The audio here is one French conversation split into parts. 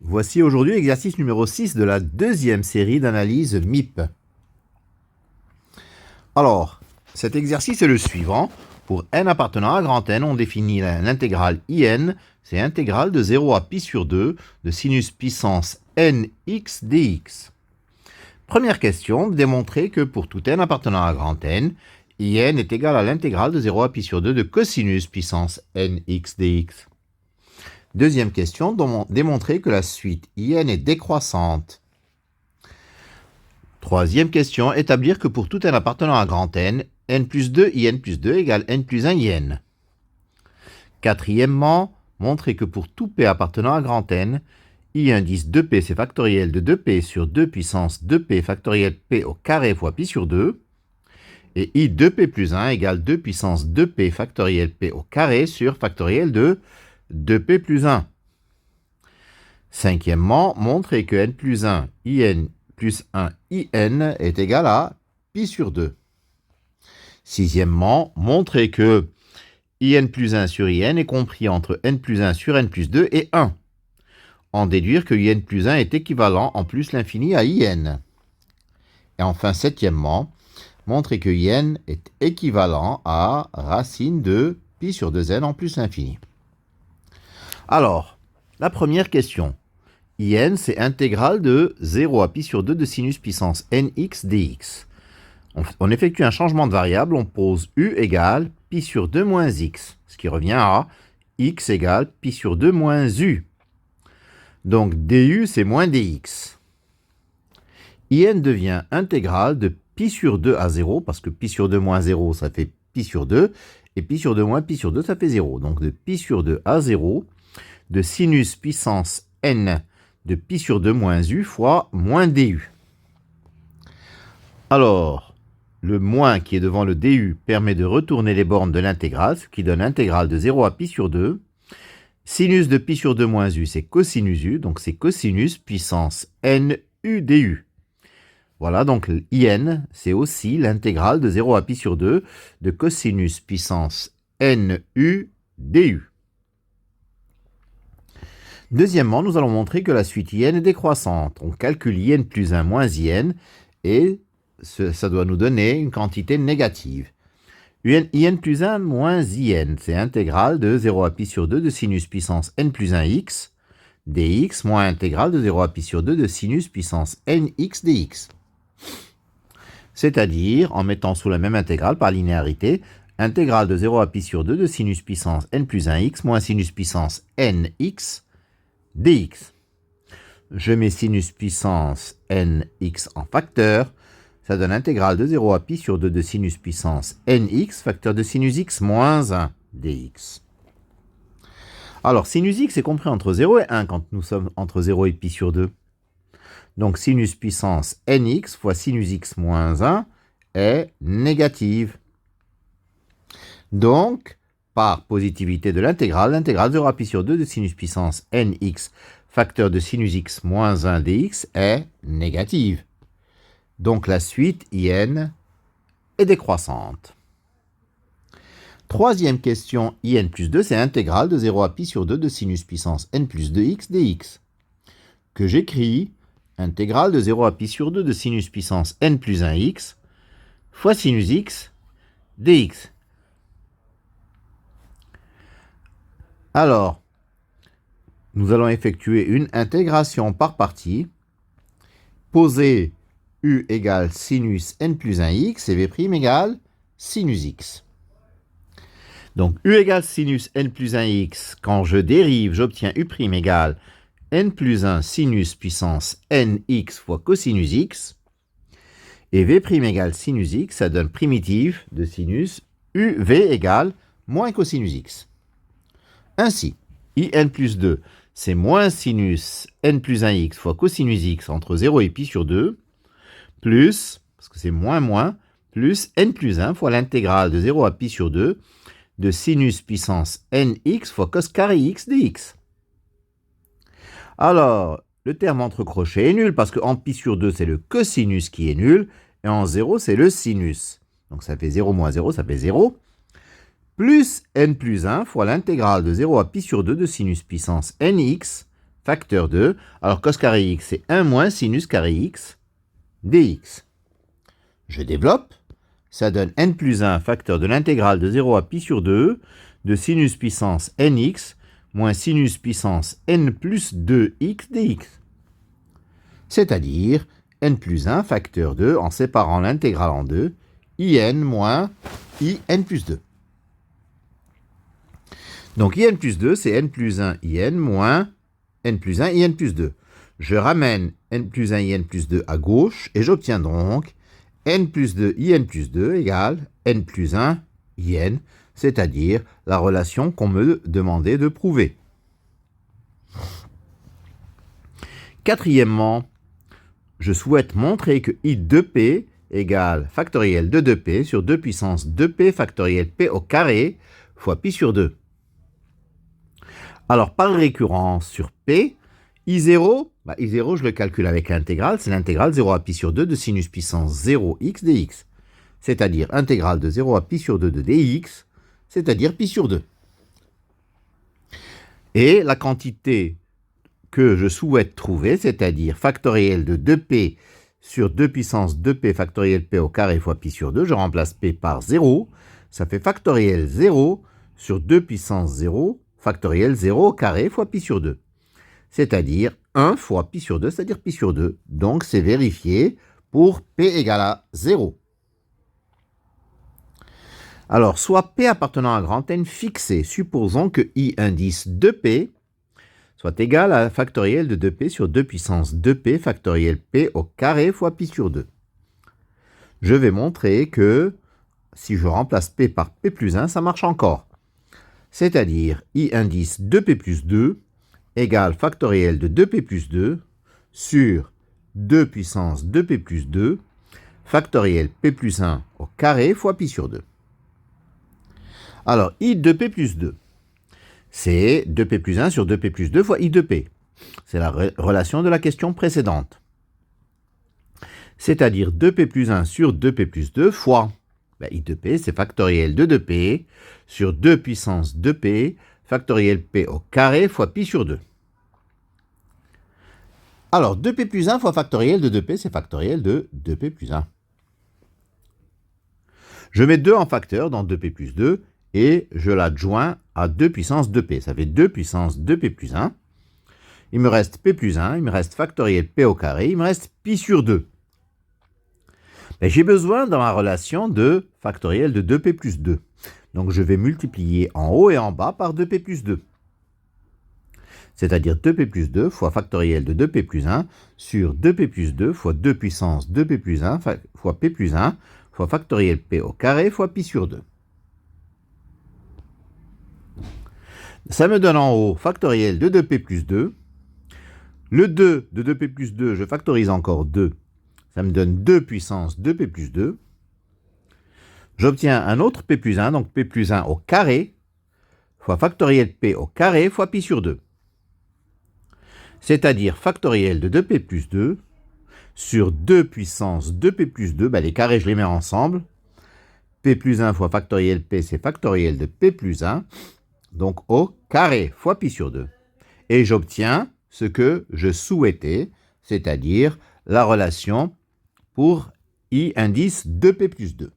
Voici aujourd'hui l'exercice numéro 6 de la deuxième série d'analyse MIP. Alors, cet exercice est le suivant. Pour n appartenant à grand N, on définit l'intégrale IN, c'est intégrale de 0 à pi sur 2 de sinus puissance nx dx. Première question, démontrer que pour tout n appartenant à grand N, IN est égal à l'intégrale de 0 à pi sur 2 de cosinus puissance nx dx. Deuxième question, démontrer que la suite IN est décroissante. Troisième question, établir que pour tout n appartenant à grand N, n plus 2 IN plus 2 égale n plus 1 IN. Quatrièmement, montrer que pour tout P appartenant à grand N, I indice 2P c'est factoriel de 2P sur 2 puissance 2P factoriel P au carré fois pi sur 2, et I 2P plus 1 égale 2 puissance 2P factoriel P au carré sur factoriel de 2P plus 1. Cinquièmement, montrer que n plus 1 IN plus 1 IN est égal à pi sur 2. Sixièmement, montrer que IN plus 1 sur IN est compris entre n plus 1 sur n plus 2 et 1. En déduire que IN plus 1 est équivalent en plus l'infini à IN. Et enfin, septièmement, montrer que IN est équivalent à racine de pi sur 2n en plus l'infini. Alors, la première question. IN, c'est intégrale de 0 à pi sur 2 de sinus puissance nx dx. On effectue un changement de variable, on pose u égale pi sur 2 moins x, ce qui revient à x égale pi sur 2 moins u. Donc du, c'est moins dx. IN devient intégrale de pi sur 2 à 0, parce que pi sur 2 moins 0, ça fait pi sur 2, et pi sur 2 moins pi sur 2, ça fait 0. Donc de pi sur 2 à 0, de sinus puissance n de pi sur 2 moins u fois moins du. Alors, le moins qui est devant le du permet de retourner les bornes de l'intégrale, ce qui donne l'intégrale de 0 à pi sur 2. Sinus de pi sur 2 moins u, c'est cosinus u, donc c'est cosinus puissance nu du. Voilà, donc IN, c'est aussi l'intégrale de 0 à pi sur 2 de cosinus puissance nu du. Deuxièmement, nous allons montrer que la suite IN est décroissante. On calcule IN plus 1 moins IN et ça doit nous donner une quantité négative. IN plus 1 moins IN, c'est intégrale de 0 à pi sur 2 de sinus puissance n plus 1 x dx moins intégrale de 0 à pi sur 2 de sinus puissance nx dx. C'est-à-dire, en mettant sous la même intégrale par linéarité, intégrale de 0 à pi sur 2 de sinus puissance n plus 1 x moins sinus puissance nx dx. Je mets sinus puissance nx en facteur, ça donne intégrale de 0 à pi sur 2 de sinus puissance nx, facteur de sinus x moins 1 dx. Alors, sinus x est compris entre 0 et 1 quand nous sommes entre 0 et pi sur 2. Donc, sinus puissance nx fois sinus x moins 1 est négative. Donc, par positivité de l'intégrale, l'intégrale 0 à pi sur 2 de sinus puissance nx, facteur de sinus x moins 1 dx est négative. Donc la suite IN est décroissante. Troisième question, IN plus 2, c'est intégrale de 0 à pi sur 2 de sinus puissance n plus 2x dx. Que j'écris, intégrale de 0 à pi sur 2 de sinus puissance n plus 1x fois sinus x dx. Alors, nous allons effectuer une intégration par partie, poser u égale sinus n plus 1x et v' égale sinus x. Donc u égale sinus n plus 1x, quand je dérive, j'obtiens u' égale n plus 1 sinus puissance nx fois cosinus x, et v' égale sinus x, ça donne primitive de sinus uv égale moins cosinus x. Ainsi, IN plus 2, c'est moins sinus n plus 1x fois cosinus x entre 0 et pi sur 2, plus, parce que c'est moins, plus n plus 1 fois l'intégrale de 0 à pi sur 2 de sinus puissance nx fois cos carré x dx. Alors, le terme entre crochets est nul, parce qu'en pi sur 2, c'est le cosinus qui est nul, et en 0, c'est le sinus. Donc ça fait 0 moins 0, ça fait 0. Plus n plus 1 fois l'intégrale de 0 à pi sur 2 de sinus puissance nx facteur de, alors cos carré x, c'est 1 moins sinus carré x dx. Je développe, ça donne n plus 1 facteur de l'intégrale de 0 à pi sur 2 de sinus puissance nx moins sinus puissance n plus 2x dx. C'est-à-dire n plus 1 facteur de, en séparant l'intégrale en deux, in moins in plus 2. Donc in plus 2, c'est n plus 1 in moins n plus 1 in plus 2. Je ramène n plus 1 in plus 2 à gauche et j'obtiens donc n plus 2 in plus 2 égale n plus 1 in, c'est-à-dire la relation qu'on me demandait de prouver. Quatrièmement, je souhaite montrer que i 2p égale factoriel de 2p sur 2 puissance 2p factoriel p au carré fois pi sur 2. Alors, par récurrence sur p, I0, I0, je le calcule avec l'intégrale, c'est l'intégrale 0 à pi sur 2 de sinus puissance 0x dx, c'est-à-dire intégrale de 0 à pi sur 2 de dx, c'est-à-dire pi sur 2. Et la quantité que je souhaite trouver, c'est-à-dire factoriel de 2p sur 2 puissance 2p factoriel p au carré fois pi sur 2, je remplace p par 0, ça fait factoriel 0 sur 2 puissance 0 factoriel 0 au carré fois pi sur 2. C'est-à-dire 1 fois pi sur 2, c'est-à-dire pi sur 2. Donc c'est vérifié pour p égale à 0. Alors, soit p appartenant à grand N fixé, supposons que i indice 2p soit égal à factoriel de 2p sur 2 puissance 2p factoriel p au carré fois pi sur 2. Je vais montrer que si je remplace p par p plus 1, ça marche encore. C'est-à-dire i indice 2p plus 2 égale factoriel de 2p plus 2 sur 2 puissance 2p plus 2 factoriel p plus 1 au carré fois pi sur 2. Alors, i 2p plus 2, c'est 2p plus 1 sur 2p plus 2 fois i 2p. C'est la relation de la question précédente. C'est-à-dire 2p plus 1 sur 2p plus 2 fois i 2p, c'est factoriel de 2p sur 2 puissance 2p factoriel p au carré fois pi sur 2. Alors, 2p plus 1 fois factoriel de 2p, c'est factoriel de 2p plus 1. Je mets 2 en facteur dans 2p plus 2 et je l'adjoins à 2 puissance 2p. Ça fait 2 puissance 2p plus 1. Il me reste p plus 1, il me reste factoriel p au carré, il me reste pi sur 2. Mais j'ai besoin dans ma relation de factoriel de 2p plus 2. Donc je vais multiplier en haut et en bas par 2p plus 2. C'est-à-dire 2p plus 2 fois factoriel de 2p plus 1 sur 2p plus 2 fois 2 puissance 2p plus 1 fois p plus 1 fois factoriel p au carré fois pi sur 2. Ça me donne en haut factoriel de 2p plus 2. Le 2 de 2p plus 2, je factorise encore 2. Ça me donne 2 puissance 2p plus 2. J'obtiens un autre p plus 1, donc p plus 1 au carré, fois factoriel p au carré fois pi sur 2. C'est-à-dire factoriel de 2p plus 2 sur 2 puissance 2p plus 2, les carrés je les mets ensemble. P plus 1 fois factoriel p, c'est factoriel de p plus 1, donc au carré fois pi sur 2. Et j'obtiens ce que je souhaitais, c'est-à-dire la relation pour i indice 2p plus 2.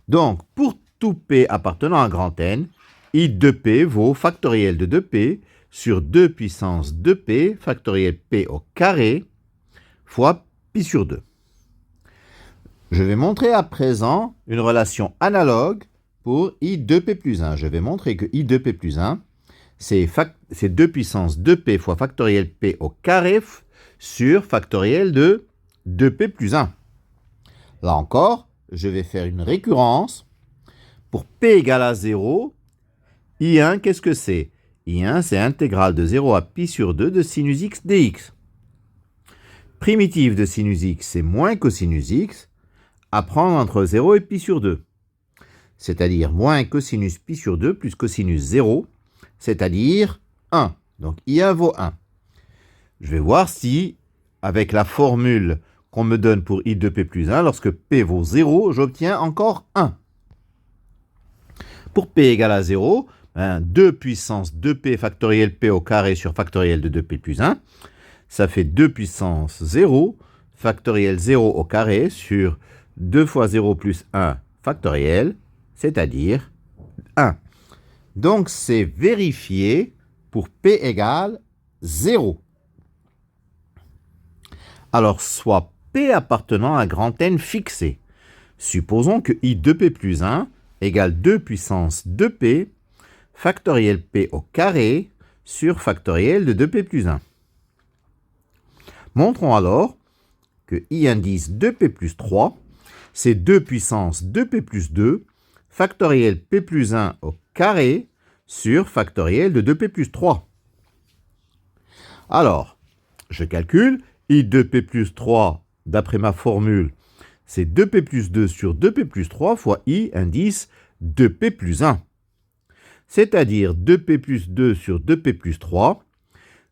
Donc, pour tout p appartenant à grand N, i 2p vaut factoriel de 2p sur 2 puissance 2p factoriel p au carré fois pi sur 2. Je vais montrer à présent une relation analogue pour i 2p plus 1. Je vais montrer que i 2p plus 1, c'est 2 puissance 2p fois factoriel p au carré sur factoriel de 2p plus 1. Là encore, je vais faire une récurrence. Pour p égale à 0, I1, qu'est-ce que c'est? I1, c'est intégrale de 0 à pi sur 2 de sinus x dx. Primitive de sinus x, c'est moins cosinus x, à prendre entre 0 et pi sur 2. C'est-à-dire moins cosinus pi sur 2 plus cosinus 0, c'est-à-dire 1. Donc I1 vaut 1. Je vais voir si, avec la formule qu'on me donne pour i 2p plus 1, lorsque p vaut 0, j'obtiens encore 1. Pour p égale à 0, 2 puissance 2p factoriel p au carré sur factoriel de 2p plus 1, ça fait 2 puissance 0 factoriel 0 au carré sur 2 fois 0 plus 1 factoriel, c'est-à-dire 1. Donc, c'est vérifié pour p égale 0. Alors, soit p appartenant à grand N fixé. Supposons que i de p plus 1 égale 2 puissance 2p factoriel p au carré sur factoriel de 2p plus 1. Montrons alors que i indice 2p plus 3, c'est 2 puissance 2p plus 2 factoriel p plus 1 au carré sur factoriel de 2p plus 3. Alors, je calcule, i de p plus 3, d'après ma formule, c'est 2p plus 2 sur 2p plus 3 fois i indice 2p plus 1. C'est-à-dire 2p plus 2 sur 2p plus 3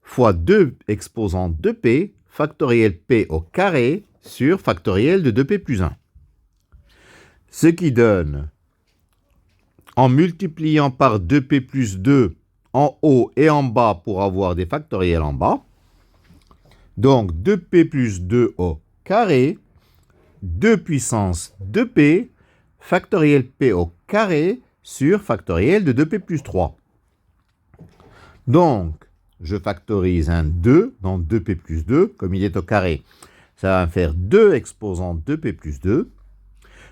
fois 2 exposant 2p factoriel p au carré sur factoriel de 2p plus 1. Ce qui donne, en multipliant par 2p plus 2 en haut et en bas pour avoir des factoriels en bas, donc 2p plus 2 au carré, 2 puissance 2p factoriel p au carré sur factoriel de 2p plus 3. Donc, je factorise un 2 dans 2p plus 2, comme il est au carré. Ça va me faire 2 exposant 2p plus 2,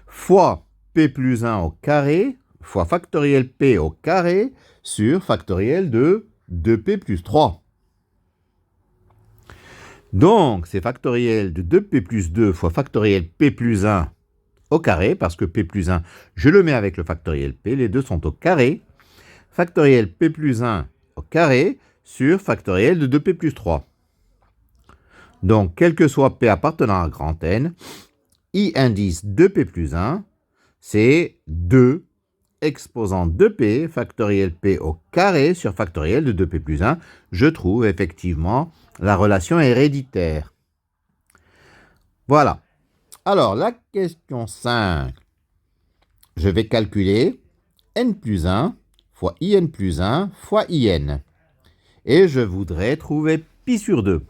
fois p plus 1 au carré, fois factoriel p au carré, sur factoriel de 2p plus 3. Donc, c'est factoriel de 2p plus 2 fois factoriel p plus 1 au carré, parce que p plus 1, je le mets avec le factoriel p, les deux sont au carré, factoriel p plus 1 au carré sur factoriel de 2p plus 3. Donc, quel que soit p appartenant à grand N, i indice 2p plus 1, c'est 2 exposant 2p factoriel p au carré sur factoriel de 2p plus 1. Je trouve effectivement la relation héréditaire. Voilà. Alors, la question 5, je vais calculer n plus 1 fois in plus 1 fois in. Et je voudrais trouver pi sur 2.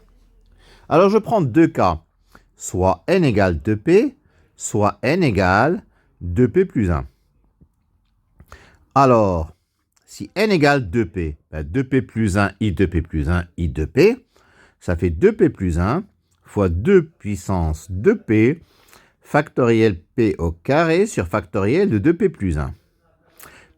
Alors, je prends deux cas, soit n égale 2p, soit n égale 2p plus 1. Alors, si n égale 2p, 2p plus 1, i 2p plus 1, i 2p, ça fait 2p plus 1 fois 2 puissance 2p factoriel p au carré sur factoriel de 2p plus 1.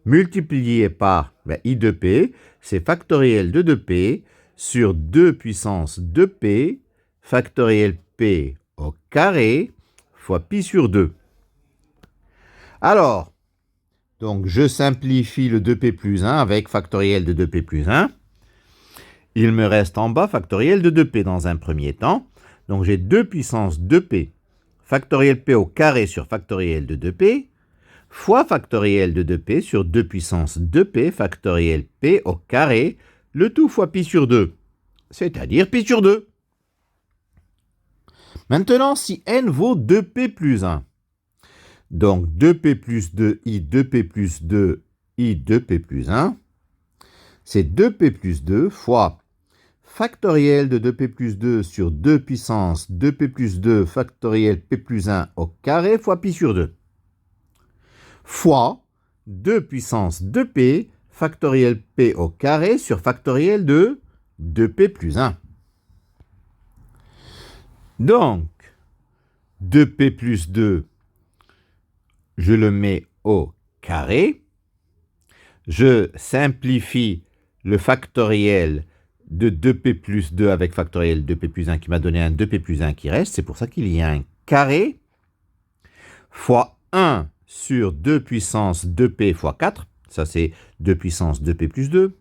Multiplié par i de p, c'est factoriel de 2p sur 2 puissance 2p factoriel p au carré fois pi sur 2. Alors, donc je simplifie le 2p plus 1 avec factoriel de 2p plus 1. Il me reste en bas factoriel de 2p dans un premier temps. Donc j'ai 2 puissance 2p factoriel p au carré sur factoriel de 2p, fois factoriel de 2p sur 2 puissance 2p factoriel p au carré, le tout fois pi sur 2, c'est-à-dire pi sur 2. Maintenant, si n vaut 2p plus 1, donc 2p plus 2, i 2p plus 2, i 2p plus 1, c'est 2p plus 2 fois factoriel de 2p plus 2 sur 2 puissance 2p plus 2 factoriel p plus 1 au carré fois pi sur 2, fois 2 puissance 2p factoriel p au carré sur factoriel de 2p plus 1. Donc, 2p plus 2, je le mets au carré. Je simplifie le factoriel de 2p plus 2 avec factoriel 2p plus 1 qui m'a donné un 2p plus 1 qui reste. C'est pour ça qu'il y a un carré fois 1 sur 2 puissance 2p fois 4. Ça, c'est 2 puissance 2p plus 2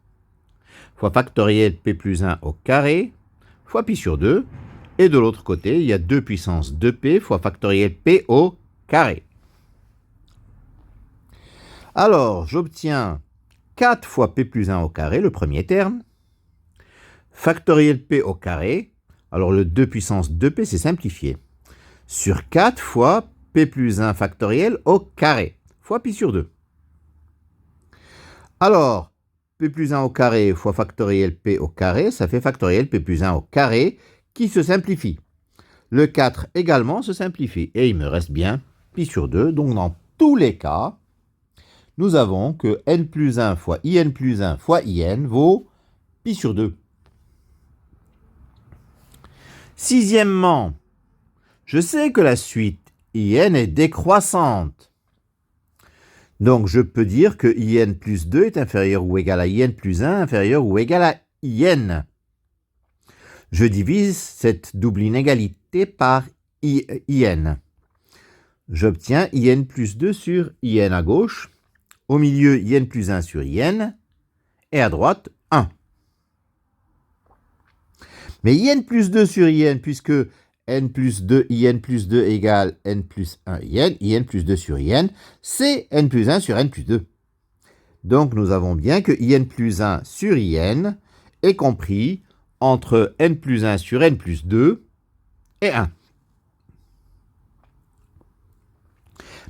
fois factoriel p plus 1 au carré fois pi sur 2. Et de l'autre côté, il y a 2 puissance 2p fois factoriel p au carré. Alors, j'obtiens 4 fois p plus 1 au carré, le premier terme, factoriel p au carré, alors le 2 puissance 2p, c'est simplifié, sur 4 fois p plus 1 factoriel au carré, fois pi sur 2. Alors, p plus 1 au carré fois factoriel p au carré, ça fait factoriel p plus 1 au carré qui se simplifie. Le 4 également se simplifie. Et il me reste bien pi sur 2. Donc dans tous les cas, nous avons que n plus 1 fois in plus 1 fois in vaut pi sur 2. Sixièmement, je sais que la suite in est décroissante. Donc je peux dire que in plus 2 est inférieur ou égal à in plus 1, inférieur ou égal à in. Je divise cette double inégalité par in. J'obtiens in plus 2 sur in à gauche, au milieu in plus 1 sur in, et à droite 1. Mais in plus 2 sur in, puisque n plus 2, in plus 2 égale n plus 1 in plus 2 sur in, c'est n plus 1 sur n plus 2. Donc nous avons bien que in plus 1 sur in est compris entre n plus 1 sur n plus 2 et 1.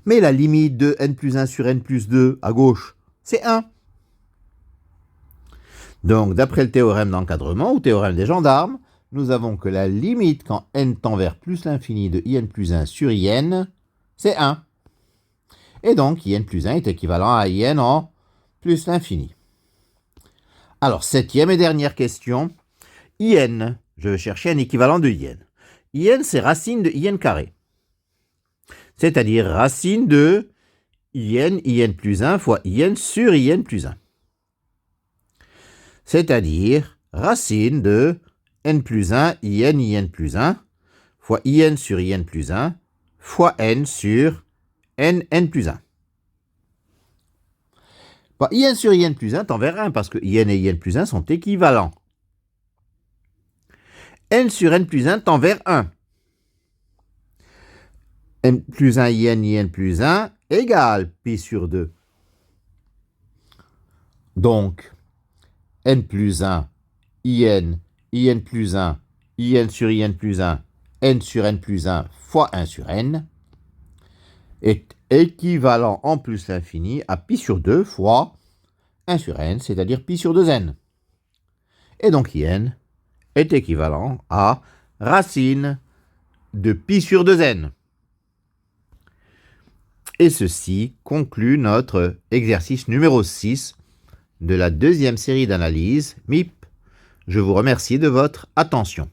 Mais la limite de n plus 1 sur n plus 2 à gauche, c'est 1. Donc, d'après le théorème d'encadrement ou théorème des gendarmes, nous avons que la limite quand n tend vers plus l'infini de in plus 1 sur in, c'est 1. Et donc, in plus 1 est équivalent à in en plus l'infini. Alors, septième et dernière question. In, je vais chercher un équivalent de in. In, c'est racine de in carré. C'est-à-dire racine de in plus 1 fois in sur in plus 1. C'est-à-dire racine de n plus 1 in plus 1 fois in sur in plus 1 fois n sur n plus 1. Bon, in sur in plus 1 tend vers 1 parce que in et in plus 1 sont équivalents. N sur n plus 1 tend vers 1. n plus 1 in plus 1 égale pi sur 2. Donc, n plus 1 in plus 1, in sur in plus 1, n sur n plus 1 fois 1 sur n est équivalent en plus l'infini à pi sur 2 fois 1 sur n, c'est-à-dire pi sur 2n. Et donc in est équivalent à racine de pi sur 2n. Et ceci conclut notre exercice numéro 6 de la deuxième série d'analyse MIP. Je vous remercie de votre attention.